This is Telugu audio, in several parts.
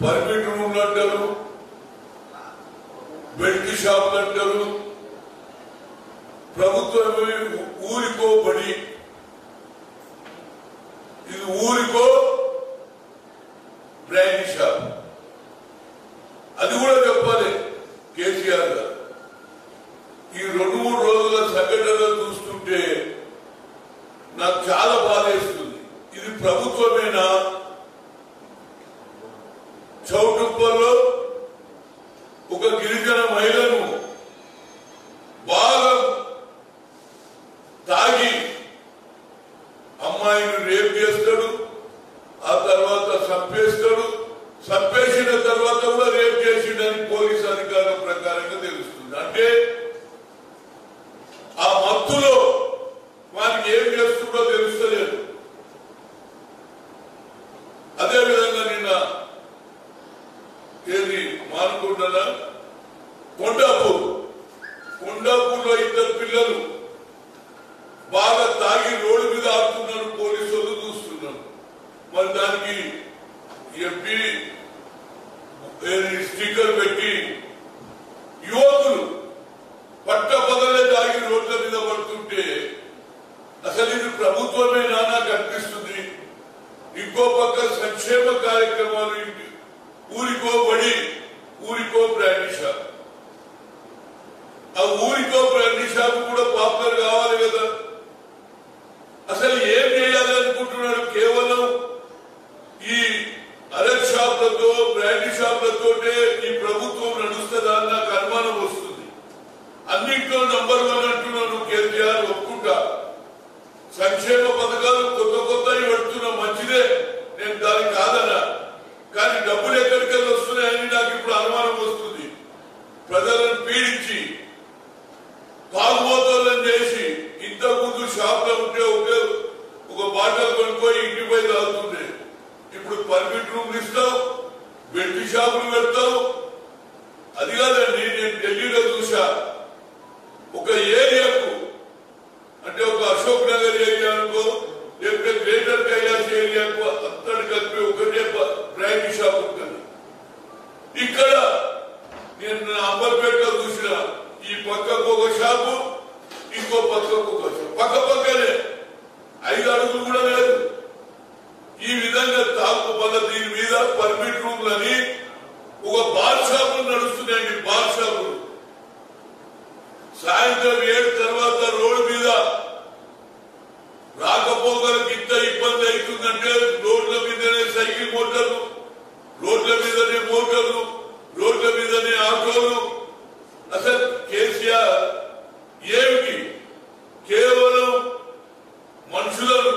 పర్మిట్ రూమ్లు అంటారు, బెల్ట్ షాపులు అంటారు, ప్రభుత్వం ఊరికో బడి, ఇది ఊరికో బ్రాండ్ షాప్. అది కూడా చెప్పాలి కేసీఆర్ గారు. ఈ 2-3 రోజుల సంఘటనలు చూస్తుంటే నాకు చాలా బాధేస్తుంది. ఇది ప్రభుత్వమేనా? చౌటుప్పల్లో ఒక గిరిజన మహిళను బాగా తాగి అమ్మాయిని రేప్ చేస్తాడు, ఆ తర్వాత చంపేస్తాడు, చంపేసిన తర్వాత కూడా రేప్ చేసిండని పోలీసు అధికారుల ప్రకారంగా తెలుస్తుంది. అంటే ఆ మత్తులో వారికి ఏం చేస్తుందో తెలుస్తలేదు. అదేవిధంగా నిన్న ఏది మానుకుంటున్నా కొండాపూర్లో 2 పిల్లలు బాగా తాగి రోడ్డు మీద ఆడుతున్నారు, పోలీసు వాళ్ళు చూస్తున్నారు. మరి దానికి ఎంపీ స్టిక్కర్ పెట్టి యువకులు పట్టపగలే తాగి రోడ్ల మీద పడుతుంటే అసలు ఇది ప్రభుత్వమేనా నాకు అనిపిస్తుంది. ఇంకో పక్క సంక్షేమ కార్యక్రమాలు, ఊరికో బడి, ఊరికో బ్రాండ్ షాప్. ఆ ఊరికో బ్రాండ్ షాప్ కూడా పాపులర్ కావాలి కదా. అసలు ఏం చేయాలనుకుంటున్నాడు? కేవలం ఈ అరెక్ షాపులతో, బ్రాండ్ షాపులతోటే ఈ ప్రభుత్వం నడుస్తుందా అని నాకు అనుమానం వస్తుంది. అన్నింటిలో నంబర్ 1 అంటున్నాను కేసీఆర్, ఒప్పుకుంటా. సంక్షేమ పథకాలు కొత్తవి పెడుతున్నా, మంచిదే, నేను దానికి కాదన్నా. కానీ డబ్బులు ఎక్కడికెళ్ళి వస్తున్నాయని నాకు ఇప్పుడు అనుమానం వస్తుంది. ప్రజలను పీడించి తాగుబోతులను చేసి, ఇంతకుముందు షాప్ లో ఉంటే ఒక బాటలు కొనుక్కొని ఇంటిపై తాగుతుండే, ఇప్పుడు పర్మిట్ రూమ్లు ఇస్తావు, బెల్ట్ షాపులు పెడతావు. అది కాదండి, నేను ఢిల్లీలో చూసా. ఒక ఏరియాకు అంటే ఒక అశోక్ నగర్ ఏరియా అనుకో, లేకపోతే గ్రేటర్ కైలాస్ ఏరియాకు అంతటి కలిపి ఒకటే బ్రాండ్ షాప్ ఉంటుంది. ఇక్కడ నేను అంబర్పేటలో చూసిన, ఈ పక్కకు ఒక షాపు, ఇంకో పక్కకు ఒక షాపు, పక్క పక్కనే 5 అడుగులు కూడా లేదు. ఈ విధంగా తాగు మళ్ళీ దీని మీద పర్మిట్ రూమ్లని ఒక బార్ షాపులు నడుస్తున్నాయండి. బార్ షాపులు సాయంత్రం 7 తర్వాత రోడ్డు మీద రాకపోకలకు ఇంత ఇబ్బంది అవుతుందంటే రోడ్ల మీదనే సైకిల్ మోటార్లు, రోడ్ల మీదనే మోటార్లు, రోడ్ల మీదనే ఆటోలు. అసలు కేసీఆర్ ఏమిటి? కేవలం మనుషులను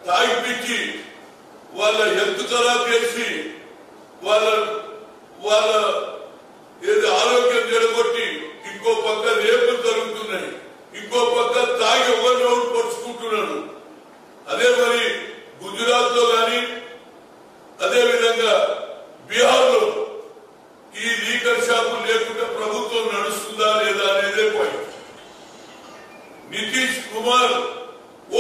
తాగిపించి వాళ్ళ హెల్త్ ఖరాబ్ చేసి వాళ్ళ ఏదో ఆరోగ్యం జరగొట్టి, ఇంకో పక్క రేపులు జరుగుతున్నాయి, ఇంకో పక్క తాగి ఒకరినోడు పరుచుకుంటున్నాడు. అదే మరి గుజరాత్ లో కానీ, అదే విధంగా బీహార్ లో ఈ లీకర్ షాపులు లేకుండా ప్రభుత్వం నడుస్తుందా లేదా అనేదే పాయింట్. నితీష్ కుమార్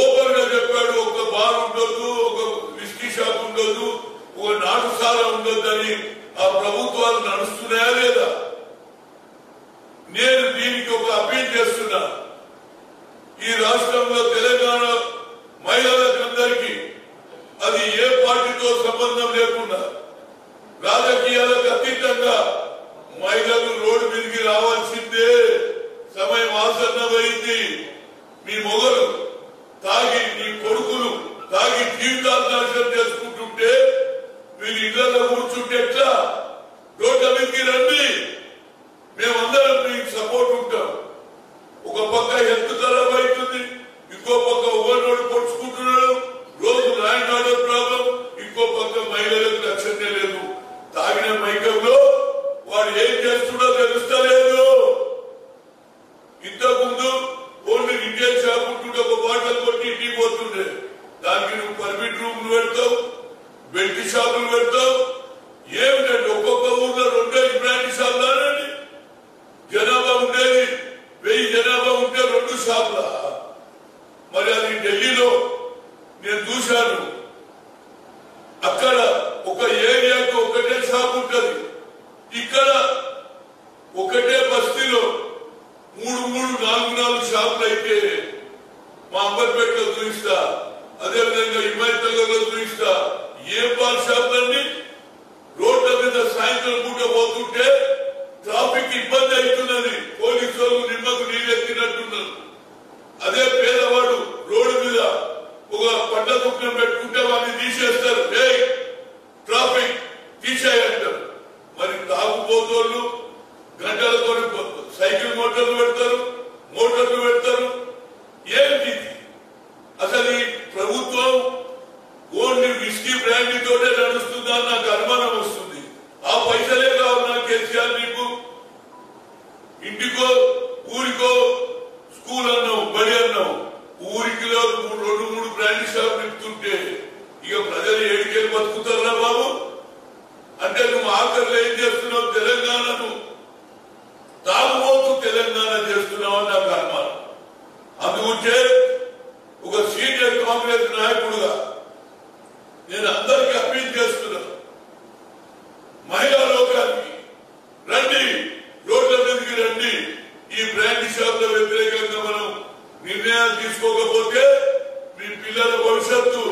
ఓపెన్ గా చెప్పాడు, ఒక బార్ ఉండొద్దు, ఒక విస్కీ షాప్ ఉండొద్దు, ఒక నాటుసాల ఉండొద్దు అని. ఆ ప్రభుత్వాలు నడుస్తున్నాయా లేదా? నేను దీనికి ఒక అపీల్ చేస్తున్నా. ఈ రాష్ట్రంలో తెలంగాణ మహిళలకందరికీ, అది ఏ పార్టీతో సంబంధం లేకుండా, రాజకీయాలకు అతీతంగా మహిళలు రోడ్డు మీదకి రావాల్సిందే. సమయం ఆసన్నమైంది. మీ మొగలు తాగి, మీ కొడుకులు తాగి జీవితాలు నాశనం చేసుకుంటుంటే మీరు ఇళ్లలో కూర్చుంటే ఎట్లా? రోడ్ల మీదకి రండి, మేమందరం మీకు సపోర్ట్ ఉంటాం. ఒక పక్క హెల్త్ ఖరాబ్ అవుతుంది, ఇంకో పక్క ఓవర్లోడ్ పొడుచుకుంటున్నాడు, రోజు ల్యాండ్ ఆర్డర్ ప్రాబ్లం, ఇంకో పక్క మహిళలకు రక్షణ లేదు. తాగిన మైకంలో వాడు ఏం చేస్తుండో తెలుస్తలేదు. ఇంతకుముందు ఓన్లీ రిటైల్ షాప్ ఉంటుండే, ఒక బాటలు కొట్టి ఇంటికి పోతుండే. దానికి నువ్వు పర్మిట్ రూమ్లు పెడతావు, బెల్ట్ షాపులు పెడతావు. ఏమిటండి ఒక్కొక్క ఊర్లో 2 బ్రాండ్ షాపులు. జనాభా ఉండేది 1000 జనాభా ఉంటే 2 నేను చూశాను. అక్కడ ఒక ఏరియాకి ఒకటే షాప్ ఉంటుంది. ఇక్కడ ఒకటే బస్తీలో 3-4 షాపులు అయితే మా అంబర్పేటలో చూపిస్తా, అదేవిధంగా హిమాయతల్లో చూపిస్తా. ఏ పాల్ షాపులన్నీ రోడ్ల మీద సాయంత్రం పూట పోతుంటే ట్రాఫిక్ ఇబ్బంది అవుతున్నది. పోలీసు వాళ్ళు నిమ్మకు నీళ్ళెత్తినట్టున్నారు. అదే పేదవాడు రోడ్డు మీద ఒక పంట దుఃఖం పెట్టుకుంటే వాడిని తీసేస్తారు. ట్రాఫిక్ తీసేయంటారు. మరి తాగుపోతోళ్ళు గంటలతో సైకిల్ మోటార్లు పెడతారు, మోటార్లు పెడతారు. ఏంటి అసలు ఈ ప్రభుత్వం ఓన్లీ విస్కీ బ్రాండీ తోటే నడుస్తుందా నాకు అనుమానం వస్తుంది. ఆ పైసలే కావాలి నాకు కేసీఆర్. నీకు ఇంటికో ఊరికో స్కూల్ అన్నావు, బడి అన్నావు. ఊరికిలో 2-3 బ్రాండీ షాప్ నింపుతుంటే ఇక ప్రజలు ఏడికెళ్ళి బతుకుతారా బాబు? అంటే నువ్వు ఆఖరిలో ఏం చేస్తున్నావు? తెలంగాణను తాగుబోతు తెలంగాణ చేస్తున్నావు అని నాకు అనుమానం. అందుకుంటే ఒక సీనియర్ కాంగ్రెస్ నాయకుడుగా నేను అందరికీ అప్పీల్ చేస్తున్నాను. మహిళా లోకానికి రండి, రోడ్ల మీదకి రండి. ఈ బ్రాండ్ షాప్ల వ్యతిరేకంగా మనం నిర్ణయాలు తీసుకోకపోతే మీ పిల్లల భవిష్యత్తు,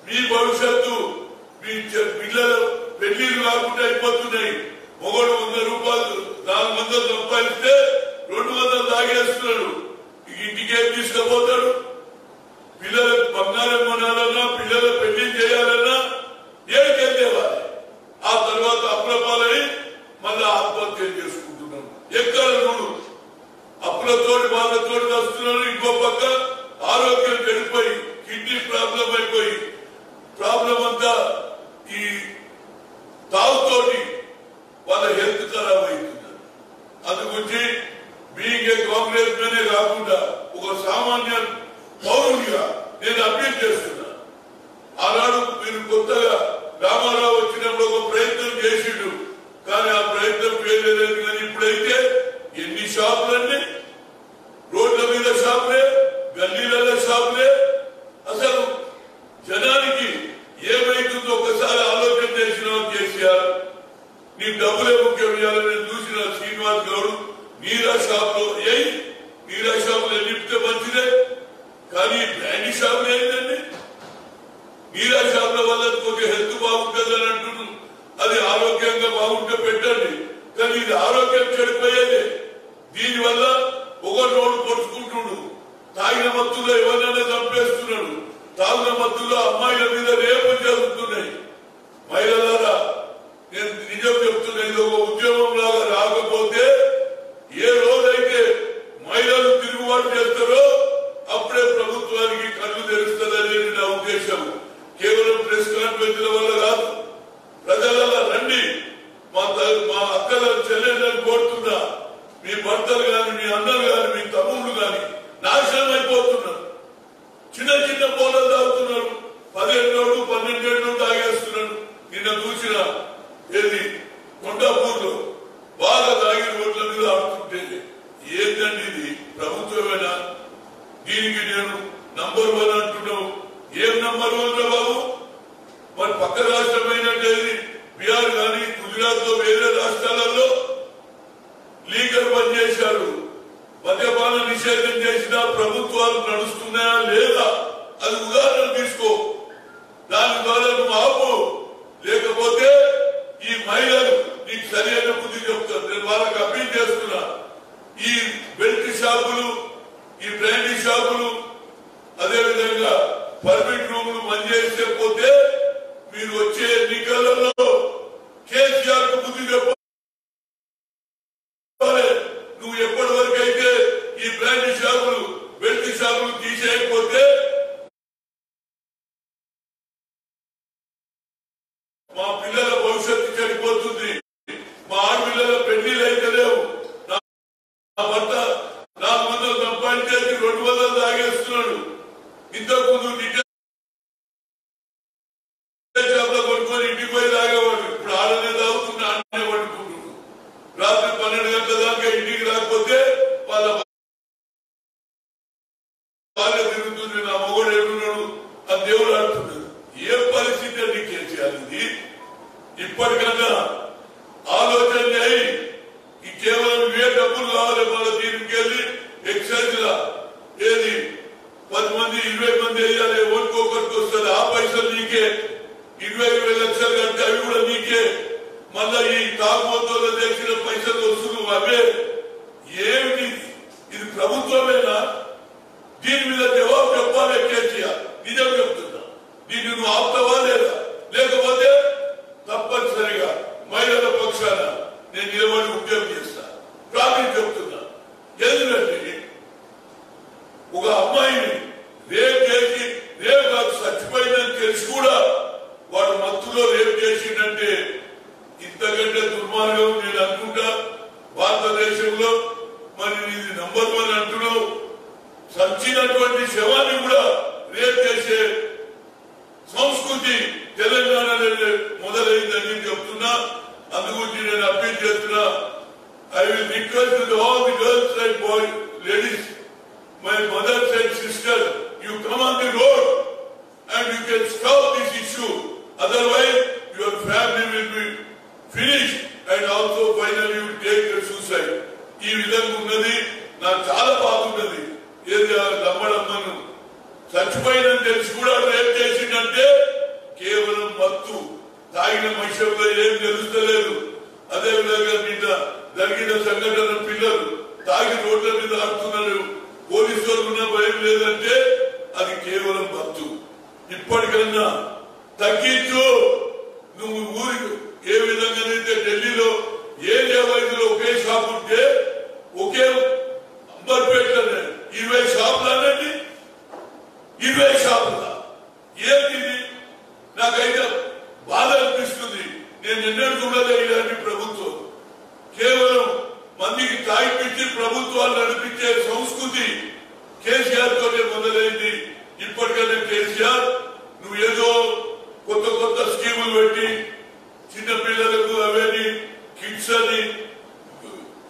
మీ భవిష్యత్తు, మీ పిల్లల పెళ్లిళ్ళు కాకుండా అయిపోతున్నాయి. మొగడు 100 రూపాయలు 400 సంపాదిస్తే 200 తాగేస్తున్నాడు. ఇంటికేం తీసుకుపోతాడు? పిల్లలకు బంగారం కొనాలన్నా, పిల్లల పెళ్లి చేయాలన్నా ఏడికేం తేవాలి? ఆ తర్వాత అప్రపాలై మళ్ళా ఆత్మహత్యలు చేసుకుంటున్నాం. ఎక్కడ చూడు అప్పులతోటి బాధతోటి వస్తున్నారు. ఇంకో పక్క ఆరోగ్యం చెడిపోయి కిడ్నీ ప్రాబ్లం అయిపోయి ప్రాబ్లం అంతా ఈ తాగుతోటి వాళ్ళ హెల్త్ ఖరాబ్ అవుతున్నారు. అందుగురించి బీయింగ్ ఏ కాంగ్రెస్ మేనే కాకుండా ఒక సామాన్య పౌరుడిగా నేను అప్పీల్ చేస్తున్నా. ఆనాడు మీరు కొత్తగా రామారావు వచ్చినప్పుడు ఒక ప్రయత్నం చేసిండు, కానీ ఆ ప్రయత్నం చేయలేదు. కానీ ఇప్పుడైతే ఎన్ని షాపులన్నీ రోడ్ల మీద షాపులే, గల్లీలలో షాపులే. అసలు జనానికి ఏమైతుందో ఒకసారి ఆలోచన చేసిన కేసీఆర్. నీకు డబ్బులే ముఖ్యం ఇవ్వాలని చూసిన శ్రీనివాస్ గౌడ్ నీరా షాప్ లో నీరా షాపులు నింపితే మంచిదే, కానీ బ్రాండీ షాపులు ఏంటండి? నీరా షాపుల వల్ల కొద్దిగా హెల్త్ బాగుంటుంది అని అంటున్నారు. అది ఆరోగ్యంగా బాగుంటే పెట్టండి, కానీ ఇది ఆరోగ్యం చెడిపోయేదే. దీనివల్ల ఒక నోడు పొడుచుకుంటున్నాడు. తాగిన మత్తులో ఎవరినైనా చంపేస్తున్నాడు. తాగిన మత్తులో అమ్మాయిల మీద రేపు జరుగుతున్నాయి. మహిళలారా నేను నిజం చెప్తున్నా, ఇది ఒక ఉద్యమం లాగా రాకపోతే ఏ రోజైతే మహిళలు తిరుగుబాటు చేస్తారో అప్పుడే ప్రభుత్వానికి కళ్ళు తెరుస్తుందనేది నా ఉద్దేశం. కేవలం ప్రెస్ కాన్ఫరెన్స్ల వల్ల కాదు. ప్రజల రండి, మా అక్కల చెల్లెళ్ళని కోరుతున్నా. మీ భర్తలు గాని, మీ అన్నలు గాని, మీ తమ్ముళ్ళు గాని నాశనం అయిపోతున్నారు. చిన్న చిన్న పోలలు తాగుతున్నారు. 10 ఏళ్ళు 12 ఏళ్ళు తాగేస్తున్నాడు. నిన్న చూసిన ఏది కొండాపూర్లో బాగా తాగి రోడ్ల మీద ఆడుతుంటే ఏంటండి ఇది? ప్రభుత్వమేనా? దీనికి నేను నంబర్ 1 అంటున్నావు. ఏం నంబర్ 1 రా బాబు? మరి పక్క రాష్ట్రమైనట్టు బీహార్ కానీ గుజరాత్ లో వేరే రాష్ట్రాలలో లీగల్ బంద్ చేశారు. మద్యపాన నిషేధం చేసిన ప్రభుత్వాలు నడుస్తున్నాయా లేదా? అది ఉదాహరణ తీసుకో. దాని ద్వారా నువ్వు ఆపు. లేకపోతే ఈ మహిళలు నీకు సరైన బుద్ధి చెప్తారు. నేను వాళ్ళకి అప్పీల్ చేస్తున్నా. ఈ బెల్ట్ షాపులు, ఈ బ్రాండీ షాపులు, అదేవిధంగా పర్మిట్ రూములు మంజూరు పోతే మీరు వచ్చే ఎన్నికలలో కేసీఆర్ కు బుద్ధి చెప్పాలి. నువ్వు ఎప్పటి వరకు అయితే ఈ బ్రాండీ షాపులు, బెల్ట్ షాపులు తీసేయకపోతే మా పిల్లల భవిష్యత్తు చెడిపోతుంది. మా ఆడపిల్లల పెళ్లిళ్ళు అయితే లేవు. నా భర్త 400 సంపాదించేసి 200 తాగేస్తున్నాడు. ఇంతకుముందు షాప్లో కొనుక్కొని ఇంటికి పోయి తాగేవాడు. ఇప్పుడు ఆడనే తాగుతున్నా, ఆడనే పడుకుంటున్నాడు. రాత్రి 12 గంటల దాకా ఇంటికి రాకపోతే వాళ్ళ భార్య తిరుగుతుంది. నా మొగడు ఎడున్నాడు, ఆ దేవుడు ఇప్పటికన్నా ఆలోచన చేయి. ఈ కేవలం ఏ డబ్బులు కావాలి మన దీనికి వెళ్ళి ఎక్సైజ్ లా ఏది 10 మంది 20 మంది వేయాలి, ఓటుకోకరికి వస్తుంది. ఆ పైసలు నీకే. 20 లక్షలు కంటే అవి కూడా నీకే. మళ్ళా ఈ తాగుబోతుల్లో తెచ్చిన పైసలు వస్తువు అవే. ఏమిటి ఇది? ప్రభుత్వమేనా? దీని మీద జవాబు చెప్పాలి కేసీఆర్. నిజం చెప్తున్నా. దీన్ని నువ్వు ఆపుతావా లేదా? లేకపోతే తప్పనిసరిగా మహిళల పక్షాన నేను నిలబడి ఉద్యోగం చేస్తా. ప్రాణం చెప్తున్నా. ఎందుకంటే ఒక అమ్మాయిని రేప్ చేసి రేపు కాదు చచ్చిపోయిందని తెలిసి కూడా వాడు మత్తులో రేపు చేసిందంటే ఇంతకంటే దుర్మార్గం నేను అనుకుంటా భారతదేశంలో. మరి ఇది నంబర్ 1 అంటున్నావు. చచ్చినటువంటి శవాన్ని కూడా రేపు చేసే సంస్కృతి తెలంగాణలో మొదలైందని చెప్తున్నా. అందుగురించి నేను అప్పీల్ చేస్తున్నా. I will request all the girls and boy ladies, my mothers and sisters, you come on the road and you can stop this issue. Otherwise, your family will be finished and also finally you will take your suicide. ఈ విధంగా ఉన్నది. నాకు చాలా బాగున్నది. ఏది నమ్మడమ్మను చచ్చిపోయిందని తెలిసి కూడా రేప్ చేసిందంటే కేవలం మత్తు తాగిన మనుషుల్లో ఏం తెలుస్తలేదు. అదేవిధంగా నిన్న జరిగిన సంఘటన పిల్లలు తాగి రోడ్ల మీద ఆడుతున్నారు. పోలీసులు ఉన్న భయం లేదంటే అది కేవలం మత్తు. ఇప్పటికన్నా తగ్గించు. నువ్వు ఊరికి ఏ విధంగానైతే ఢిల్లీలో ఏరియా వైద్యులు ఒకే షాప్ ఉంటే ఒకే అంబర్పేటలోనే 20 షాపులనండి. 20 షాపుల ఏంటిది? నాకైతే బాధ అనిపిస్తుంది. నేను ఎన్నడూ చూడలేదు ఇలాంటి ప్రభుత్వం. కేవలం మందికి తాగిపించి ప్రభుత్వాలు నడిపించే సంస్కృతి కేసీఆర్ తోనే మొదలైంది. ఇప్పటికైనా కేసీఆర్ నువ్వు ఏదో కొత్త కొత్త స్కీములు పెట్టి చిన్నపిల్లలకు అవన్నీ కిడ్స్ అని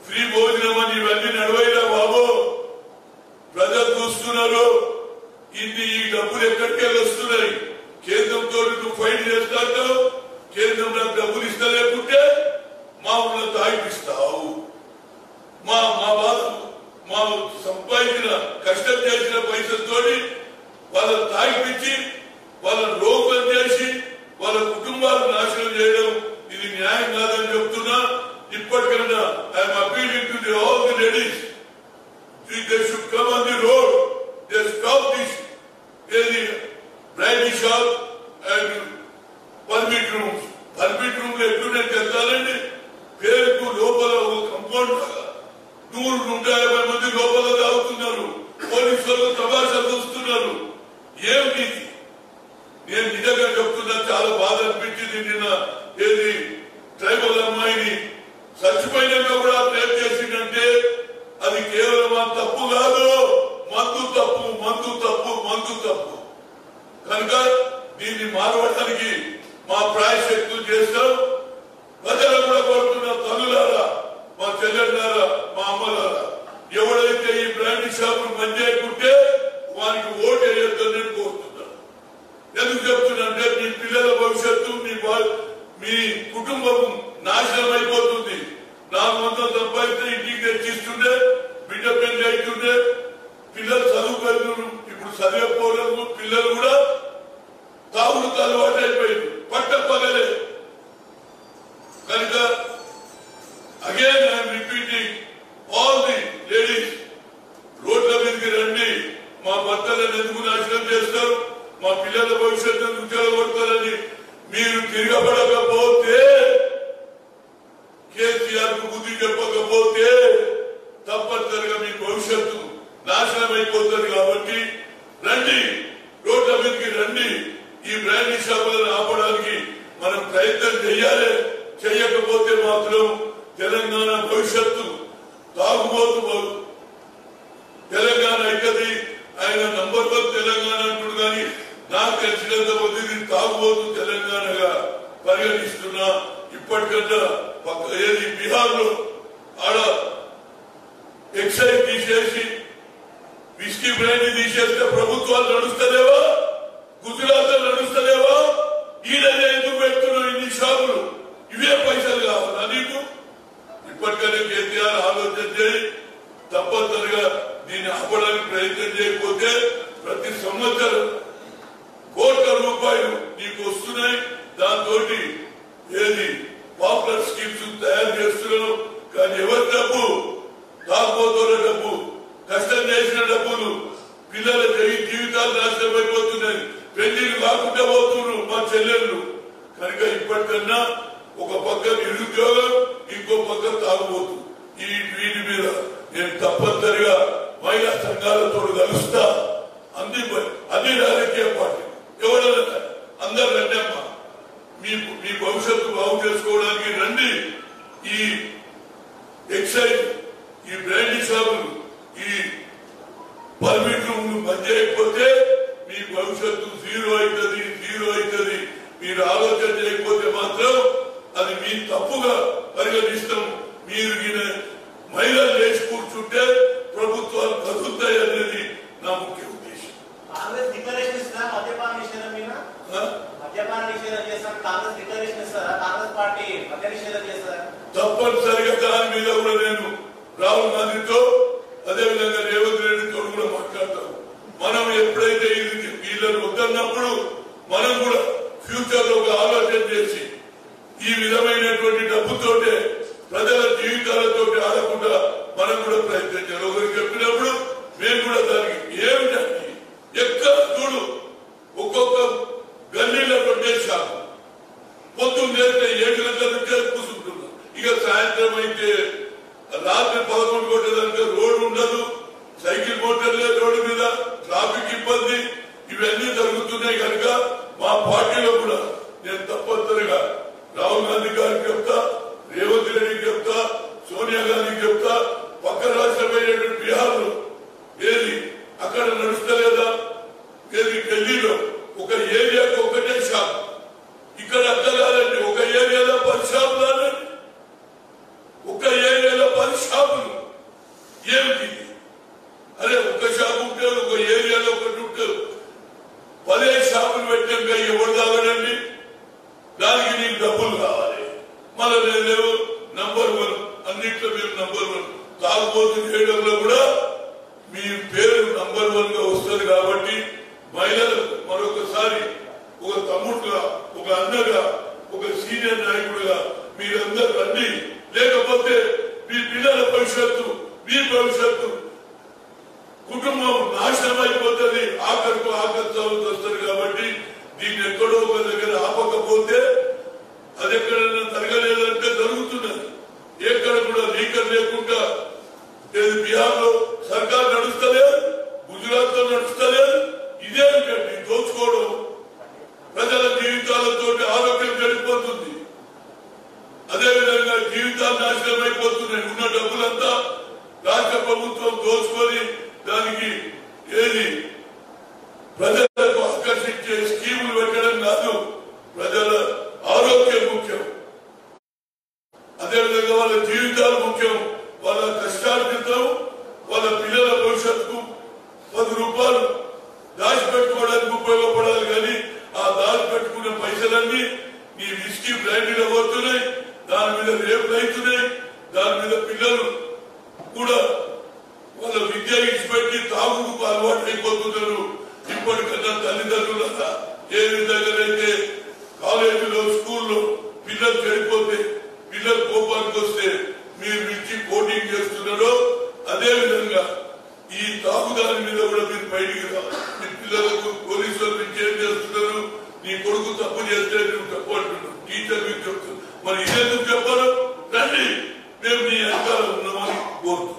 ఫ్రీ భోజనం అని ఇవన్నీ నడవైనా బాబు. ప్రజలు చూస్తున్నారు. ఇది ఈ డబ్బులు ఎక్కడికి వస్తున్నాయి. కేంద్రంతో నువ్వు ఫైట్ చేస్తావు. కేంద్రం నాకు డబ్బులు ఇస్తలేకుంటే మా ఊళ్ళో తాగిపిస్తావు. మా బాధ మా సంపాదించిన కష్టం చేసిన పైసలతో వాళ్ళని తాగిపించి వాళ్ళని రోగులను చేసి వాళ్ళ కుటుంబాలను నాశనం చేయడం ఇది న్యాయం కాదని చెప్తున్నా. ఇప్పటికైనా I'm appealing to the all the ladies, they should come on the road. They stop this brandy shop and permit rooms. Permit room లో ఎట్లుంటే తెస్తానండి. పేరుకు లోపల ఒక కంపౌండ్ 100-150 మంది లోపల తాగుతున్నారు. పోలీసులు తమాషా చూస్తున్నారు. ఏమిటి? నేను నిజంగా చెప్తున్నా. చాలా బాధ అనిపించింది. నిన్న ఏది ట్రైబల్ అమ్మాయిని చచ్చిపోయినాక కూడా రేప్ చేసిందంటే అది కేవలం ఆ తప్పు కాదు. మందు తప్పు, మందు తప్పు, మందు తప్పు. కనుక దీన్ని మారవడానికి మా ప్రాయశక్తులు చేస్తాం. ప్రజలు కూడా కోరుతున్న తల్లులారా, మా చెల్లెళ్ళారా, మా అమ్మలారా, ఎవడైతే ఈ బ్రాండ్ షాపులు బంద్ చేయకుంటే వారికి ఓటు వేయొద్దని నేను కోరుతున్నాను. ఎందుకు చెప్తున్నా? మీ పిల్లల భవిష్యత్తు మీ కుటుంబం నాశనం అయిపోతుంది. 400 సంపాదిస్తే ఇంటికి తెచ్చిస్తుండే, బిడ్డ పెళ్లి అవుతుండే, పిల్లలు చదువుకోరు. ఇప్పుడు చదివేపోలేదు. పిల్లలు కూడా తాగుడుకు అలవాటు అయిపోయింది. పట్టపగలే. కనుక again I'm repeating all the ladies, రోడ్ల మీదకి రండి. మా భర్తలను ఎందుకు నాశనం చేస్తారు? మా పిల్లల భవిష్యత్తును చెడగొడతారని మీరు తిరగబడకపోతే, కేసీఆర్ కు బుద్ధి చెప్పకపోతే తప్పనిసరిగా మీ భవిష్యత్తు నాశనం అయిపోతుంది. కాబట్టి రండి, రోడ్ల మీదకి రండి. ఈ బ్రాండీ షాపులను ఆపడానికి మనం ప్రయత్నం చేయాలి. చేయకపోతే మాత్రం తెలంగాణ భవిష్యత్తు తాగుబోతు తెలంగాణ అయితది. ఆయన నంబర్ 1 తెలంగాణ అంటుడు కానీ నాకు తెలిసినంత మంది తాగుబోతు తెలంగాణగా పరిగణిస్తున్నా. ఇప్పటికన్నా ఏది బీహార్ లో ఆడ ఎక్సైజ్ తీసేసి విస్కీ బ్రాండ్ తీసేస్తే ప్రభుత్వాలు నడుస్తలేవా? గుజరాత్ లో నడుస్తలేవా? ఈయన ఎందుకు పెడుతున్నావు ఇన్ని షాపులు? ఇవే పైసలు కావాలా నీకు? ఇప్పటికైనా కేసీఆర్ ఆలోచన చేయి. తప్పనిసరిగా దీన్ని ఆపడానికి ప్రయత్నం చేయకపోతే ప్రతి సంవత్సరం కోట్ల రూపాయలు నీకు వస్తున్నాయి. దాంతో ఏది పాపులర్ స్కీమ్స్ తయారు చేస్తున్నాను. కానీ ఎవరి డబ్బు? తాగుబోతున్న డబ్బు, కష్టం చేసిన డబ్బులు పిల్లల జీవితాలు నాశనం అయిపోతున్నాయి. పెళ్లిళ్ళు కాకుండా పోతున్నారు మా చెల్లెళ్ళు. కనుక ఇప్పటికన్నా ఒక పక్క నిరుద్యోగం, ఇంకో పక్క తాగుబోతు. వీటి మీద నేను తప్పనిసరిగా మహిళా సంఘాలతో కలుస్తా. అన్ని రాజకీయ పార్టీ ఎవరైనా అందరు రండి అమ్మా, మీ భవిష్యత్తు బాగు చేసుకోవడానికి రండి. ఈ ఎక్సైజ్, ఈ బ్రాండీ షాపులు, ఈ పర్మిట్ రూమ్ బంద్ చేయకపోతే మీ భవిష్యత్తు జీరో అవుతుంది. మీరు ఆలోచన చేయకపోతే మాత్రం అది మీ తప్పుగా పరిగణిస్తాం. మీరు మహిళలు లేచి కూర్చుంటే ప్రభుత్వాలు కదులుతాయి అనేది నా ముఖ్య ఉద్దేశం. కాంగ్రెస్ డిక్లరేషన్ ఇస్తారా మద్యపాన నిషేధం మీద? మద్యపాన నిషేధం చేస్తారా? కాంగ్రెస్ డిక్లరేషన్ ఇస్తారా? కాంగ్రెస్ పార్టీ మద్య నిషేధం చేస్తారా? తప్పనిసరిగా దాని మీద కూడా నేను రాహుల్ గాంధీతో, అదేవిధంగా రేవంత్ రెడ్డితో కూడా మాట్లాడతాం. మనం ఎప్పుడైతే వీళ్ళని వద్దన్నప్పుడు మనం కూడా ఫ్యూచర్ లో ఒక ఆలోచన చేసి ఈ విధమైనటువంటి డబ్బుతోటే ప్రజల జీవితాలతో ఆడకుండా మనం కూడా ప్రయత్నించాలి. ఒకరికి చెప్పినప్పుడు మేము కూడా దానికి ఏమిటండి ఎక్కడ చూడు ఒక్కొక్క గల్లీలో కొట్టేశాము. పొద్దున్న నేర్పే 7 గంటల నుంచే కూర్చుంటున్నాం. ఇక సాయంత్రం అయితే రాత్రి 11 కొట్టేదానికి రోడ్డు ఉండదు, సైకిల్ మోటార్లే రోడ్డు మీద, ట్రాఫిక్ ఇబ్బంది, ఇవన్నీ జరుగుతున్నాయి. కనుక మా పార్టీలో కూడా నేను తప్పనిసరిగా రాహుల్ గాంధీ గారికి చెప్తా, రేవంత్ రెడ్డికి చెప్తా, సోనియా గాంధీకి చెప్తా. పక్క రాష్ట్రమైన బీహార్ లో ఏది అక్కడ నడుస్తలేదా? ఏది ఢిల్లీలో ఒక ఏరియాకి ఒకటే షాప్, ఇక్కడ అర్థం కాదండి. ఒక ఏరియాలో 10 షాపులు అనండి, ఒక ఏరియాలో 10 షాపులు. ఏమిటి? అరే ఒక షాపు ఉంటే ఒక ఏరియాలో ఒకటి ఉంటే 15 షాపులు పెట్టాక ఎవరు తాగడండి? దానికి నీకు డబ్బులు కావాలి. మళ్ళీ నేను నంబర్ 1, అన్నింటిలో మీరు నంబర్ 1. తాగుబోతు చేయడంలో కూడా మీ పేరు నంబర్ 1 గా వస్తుంది. కాబట్టి మహిళలకు మరొకసారి ఒక తమ్ముడుగా, ఒక అన్నగా, ఒక సీనియర్ నాయకుడిగా మీరందరూ రండి. లేకపోతే మీ పిల్లల భవిష్యత్తు, మీ భవిష్యత్తు, కుటుంబం నాశనం అయిపోతుంది. ఆఖరి చదువుతూ వస్తారు. కాబట్టి దీన్ని ఎక్కడో ఒక దగ్గర ఆపకపోతే అది ఎక్కడైనా జరగలేదంటే జరుగుతున్నది. ఎక్కడ కూడా లీకర్ లేకుండా బీహార్ లో సర్కార్ నడుస్తలేదు, గుజరాత్ లో నడుస్తలేదు. ఇదేంటండి దోచుకోవడం? ప్రజల జీవితాలతో ఆరోగ్యం చెడిపోతుంది, అదేవిధంగా జీవితాలు నాశనం అయిపోతున్నాయి. ఉన్న డబ్బులంతా రాష్ట్ర ప్రభుత్వం దోచుకొని దానికి ఏది ప్రజలకు ఆకర్షించే స్కీములు పెట్టడం కాదు, ప్రజల ఆరోగ్యం ముఖ్యం, అదేవిధంగా వాళ్ళ జీవితాలు ముఖ్యం. వాళ్ళ కష్టార్జితం, వాళ్ళ పిల్లల భవిష్యత్తుకు 10 రూపాయలు దాచిపెట్టుకోవడానికి ఉపయోగపడాలి. కానీ ఆ దాచిపెట్టుకున్న పైసలన్నీ నీ విస్కీ బ్రాండీలో పోతున్నాయి, దాని మీద రేపులు అవుతున్నాయి, దాని మీద పిల్లలు కూడా వాళ్ళ విద్య ఇచ్చిపెట్టి తాగుడుకు అలవాటు అయిపోతున్నారు. ఇప్పటికన్నా తల్లిదండ్రులంతా ఏ విధంగా అయితే కాలేజీలో, స్కూల్లో పిల్లలు చెడిపోతే, పిల్లలు కోపానికి వస్తే మీరు మించి కోటింగ్ చేస్తున్నారో అదేవిధంగా ఈ తాగుదాని మీద కూడా మీరు బయటికి రావాలి. మీ పిల్లలకు పోలీసులు నుంచి ఏం చేస్తున్నారు? నీ కొడుకు తప్పు చేస్తే నువ్వు తప్పు అంటున్నావు, టీచర్ మీకు చెప్తున్నారు. మరి ఇదేందుకు చెప్పారు? రండి, మేము నీ వెనకాల ఉన్నామని కోరుతున్నాం.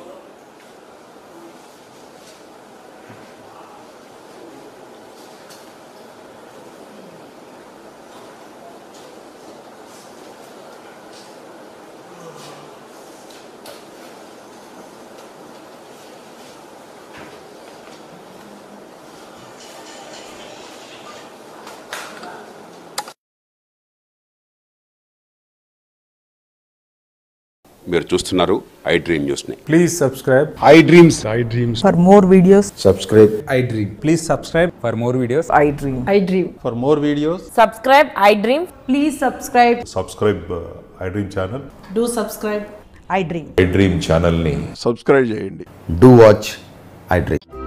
మీరు చూస్తున్నారు ఐ డ్రీమ్ న్యూస్ని. Please subscribe. I dreams. For more videos, Subscribe. I dream. Please subscribe for more videos. I dream. I dream. For more videos. Subscribe, I dream. Please subscribe. Subscribe I dream channel. Do subscribe. I dream. I dream ఛానల్ని Subscribe చేయండి. Do watch I dream.